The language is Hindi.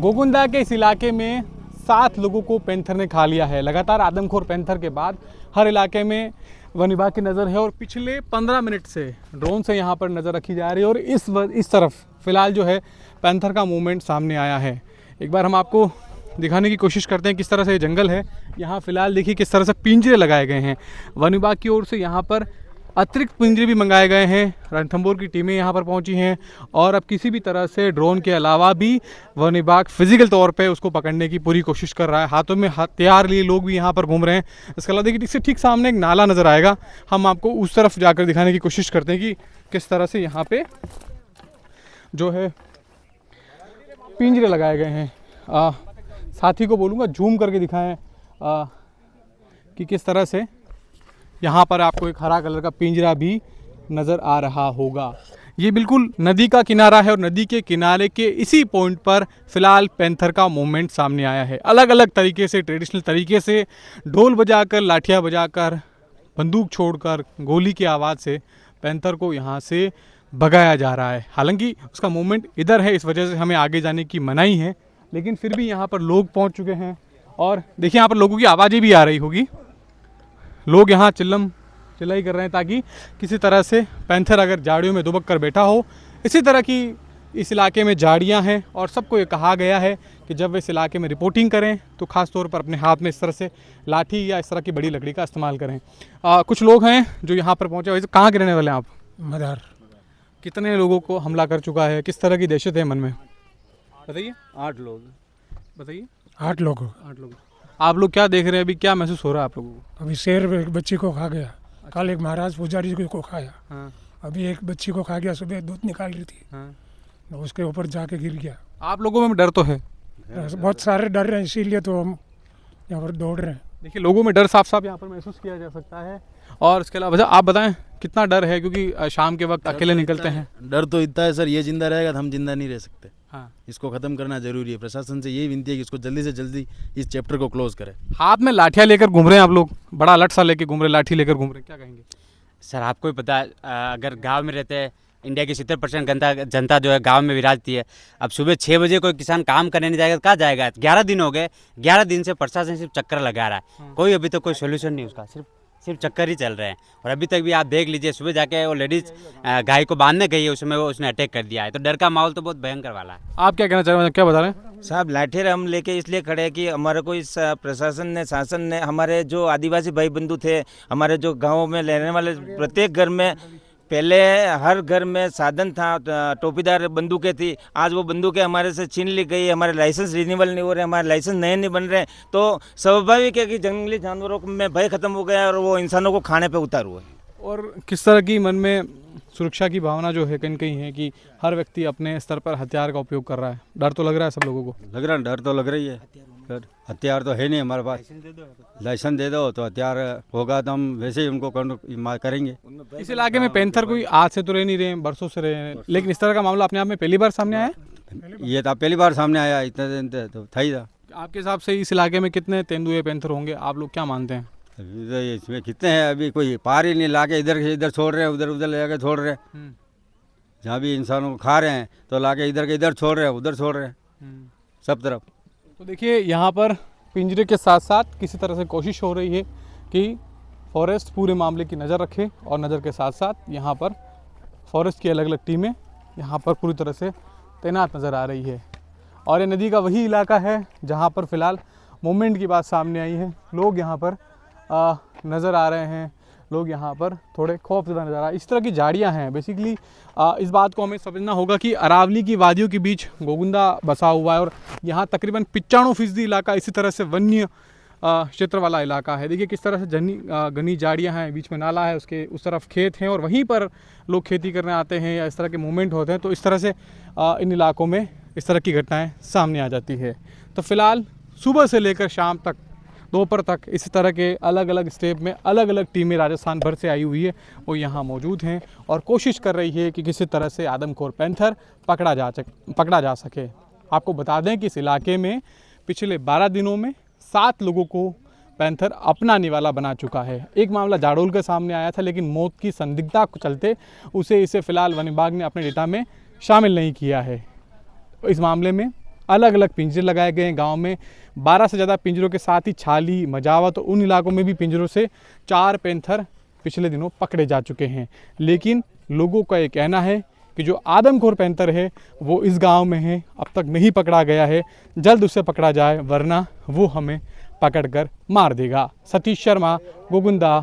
गोगुंदा के इस इलाके में 7 लोगों को पैंथर ने खा लिया है। लगातार आदमखोर पैंथर के बाद हर इलाके में वन विभाग की नज़र है और पिछले 15 मिनट से ड्रोन से यहाँ पर नज़र रखी जा रही है और इस तरफ फ़िलहाल जो है पैंथर का मूवमेंट सामने आया है। एक बार हम आपको दिखाने की कोशिश करते हैं किस तरह से ये जंगल है। यहाँ फ़िलहाल देखिए किस तरह से पिंजरे लगाए गए हैं। वन विभाग की ओर से यहाँ पर अतिरिक्त पिंजरे भी मंगाए गए हैं। रणथंभौर की टीमें यहाँ पर पहुँची हैं और अब किसी भी तरह से ड्रोन के अलावा भी वन विभाग फिजिकल तौर पे उसको पकड़ने की पूरी कोशिश कर रहा है। हाथों में हथियार लिए लोग भी यहाँ पर घूम रहे हैं। इसके अलावा देखिए इससे ठीक सामने एक नाला नज़र आएगा। हम आपको उस तरफ जाकर दिखाने की कोशिश करते हैं कि किस तरह से यहाँ पे जो है पिंजरे लगाए गए हैं। साथी को बोलूँगा जूम करके दिखाएं कि किस तरह से यहाँ पर आपको एक हरा कलर का पिंजरा भी नज़र आ रहा होगा। ये बिल्कुल नदी का किनारा है और नदी के किनारे के इसी पॉइंट पर फ़िलहाल पैंथर का मूवमेंट सामने आया है। अलग अलग तरीके से, ट्रेडिशनल तरीके से ढोल बजाकर, लाठियाँ बजाकर, बंदूक छोड़कर, गोली की आवाज़ से पैंथर को यहाँ से भगाया जा रहा है। हालांकि उसका मूवमेंट इधर है, इस वजह से हमें आगे जाने की मनाही है, लेकिन फिर भी यहाँ पर लोग पहुँच चुके हैं और देखिए यहाँ पर लोगों की आवाज़ें भी आ रही होगी। लोग यहाँ चिल्लाई कर रहे हैं ताकि किसी तरह से पैंथर अगर झाड़ियों में दुबक कर बैठा हो। इसी तरह की इस इलाके में झाड़ियाँ हैं और सबको ये कहा गया है कि जब वे इस इलाके में रिपोर्टिंग करें तो ख़ास तौर पर अपने हाथ में इस तरह से लाठी या इस तरह की बड़ी लकड़ी का इस्तेमाल करें। कुछ लोग हैं जो यहाँ पर पहुँचे। वैसे कहाँ के रहने वाले हैं आप? मदार। कितने लोगों को हमला कर चुका है? किस तरह की दहशत है मन में, बताइए। 8 लोग। बताइए। 8 लोग। 8 लोग। आप लोग क्या देख रहे हैं अभी? क्या महसूस हो रहा है आप लोगों को? अभी शेर एक बच्ची को खा गया। कल एक महाराज पुजारी को खाया। हाँ। अभी एक बच्ची को खा गया। सुबह दूध निकाल रही थी। हाँ। तो उसके ऊपर जाके गिर गया। आप लोगों में डर तो है? बहुत सारे डर रहे हैं, इसीलिए तो हम यहाँ पर दौड़ रहे हैं। देखिए लोगों में डर साफ साफ यहाँ पर महसूस किया जा सकता है। और इसके अलावा आप बताएं कितना डर है, क्योंकि शाम के वक्त अकेले निकलते हैं। डर तो इतना है सर, ये जिंदा रहेगा तो हम जिंदा नहीं रह सकते। हाँ। इसको ख़त्म करना जरूरी है। प्रशासन से यही विनती है कि इसको जल्दी से जल्दी इस चैप्टर को क्लोज करें। हाथ में लाठियाँ लेकर घूम रहे हैं आप लोग, बड़ा अलट सा लेकर घूम रहे हैं, लाठी लेकर घूम रहे हैं, क्या कहेंगे? सर आपको ही पता है, अगर गांव में रहते हैं, इंडिया की 70% जनता जो है गांव में विराजती है। अब सुबह 6 बजे कोई किसान काम करने नहीं जाएगा तो कहाँ जाएगा? 11 दिन हो गए, 11 दिन से प्रशासन सिर्फ चक्कर लगा रहा है। कोई अभी तक कोई सोल्यूशन नहीं उसका, सिर्फ चक्कर ही चल रहे हैं। और अभी तक भी आप देख लीजिए, सुबह जाके वो लेडीज़ गाय को बांधने गई है, उसमें उसने अटैक कर दिया है। तो डर का माहौल तो बहुत भयंकर वाला है। आप क्या कहना चाह रहे हैं, क्या बता रहे हैं? साहब लाठी हम लेके इसलिए खड़े हैं कि हमारे को इस प्रशासन ने, शासन ने, हमारे जो आदिवासी भाई बंधु थे, हमारे जो गाँव में रहने वाले, प्रत्येक घर में पहले हर घर में साधन था, टोपीदार बंदूकें थी। आज वो बंदूकें हमारे से छीन ली गई। हमारे लाइसेंस रिन्यूअल नहीं हो रहे, हमारे लाइसेंस नए नहीं बन रहे। तो स्वाभाविक है कि जंगली जानवरों में भय खत्म हो गया और वो इंसानों को खाने पे उतार हुआ है। और किस तरह की मन में सुरक्षा की भावना जो है कहीं कहीं है कि हर व्यक्ति अपने स्तर पर हथियार का उपयोग कर रहा है। डर तो लग रहा है सब लोगों को? लग रहा है, डर तो लग रही है। हथियार तो है नहीं हमारे पास। लाइसेंस दे दो तो हथियार होगा तो हम वैसे ही उनको करेंगे। इस इलाके में पैंथर कोई आज से तो रह नहीं रहे हैं, बरसों से रहे हैं, लेकिन इस तरह का मामला अपने आप में पहली बार सामने आया? ये था पहली बार सामने आया, इतने दिन तो था ही था। आपके हिसाब से इस इलाके में कितने तेंदुए पैंथर होंगे, आप लोग क्या मानते हैं? अभी तो इसमें कितने हैं, अभी कोई पार ही नहीं, लाके इधर से इधर छोड़ रहे हैं, उधर उधर ले जाके छोड़ रहे हैं। जहाँ भी इंसानों को खा रहे हैं तो लाके इधर के इधर छोड़ रहे हैं, उधर छोड़ रहे हैं, सब तरफ। तो देखिए यहाँ पर पिंजरे के साथ साथ किसी तरह से कोशिश हो रही है कि फॉरेस्ट पूरे मामले की नज़र रखे और नज़र के साथ साथ यहाँ पर फॉरेस्ट की अलग अलग टीमें यहाँ पर पूरी तरह से तैनात नज़र आ रही है। और ये नदी का वही इलाका है जहाँ पर फ़िलहाल मूवमेंट की बात सामने आई है। लोग यहाँ पर नज़र आ रहे हैं, लोग यहाँ पर थोड़े खौफजदा नज़र आ रहे हैं। इस तरह की झाड़ियाँ हैं। बेसिकली इस बात को हमें समझना होगा कि अरावली की वादियों के बीच गोगुंदा बसा हुआ है और यहाँ तकरीबन 95% इलाका इसी तरह से वन्य क्षेत्र वाला इलाका है। देखिए किस तरह से घनी झाड़ियाँ हैं, बीच में नाला है, उसके उस तरफ खेत हैं और वहीं पर लोग खेती करने आते हैं या इस तरह के मूवमेंट होते हैं। तो इस तरह से इन इलाकों में इस तरह की घटनाएँ सामने आ जाती है। तो फ़िलहाल सुबह से लेकर शाम तक, दोपहर तक इस तरह के अलग अलग स्टेप में अलग अलग टीमें राजस्थान भर से आई हुई है, वो यहाँ मौजूद हैं और कोशिश कर रही है कि किसी तरह से आदमखोर पैंथर पकड़ा जा सके। आपको बता दें कि इस इलाके में पिछले 12 दिनों में 7 लोगों को पैंथर अपना निवाला बना चुका है। एक मामला जाडोल के सामने आया था, लेकिन मौत की संदिग्धता को चलते इसे फ़िलहाल वन विभाग ने अपने डेटा में शामिल नहीं किया है। इस मामले में अलग अलग पिंजरे लगाए गए हैं गांव में। 12 से ज़्यादा पिंजरों के साथ ही छाली, मजावत, उन इलाकों में भी पिंजरों से 4 पैंथर पिछले दिनों पकड़े जा चुके हैं। लेकिन लोगों का ये कहना है कि जो आदमखोर पैंथर है वो इस गांव में है, अब तक नहीं पकड़ा गया है। जल्द उसे पकड़ा जाए वरना वो हमें पकड़कर मार देगा। सतीश शर्मा, गोगुंदा,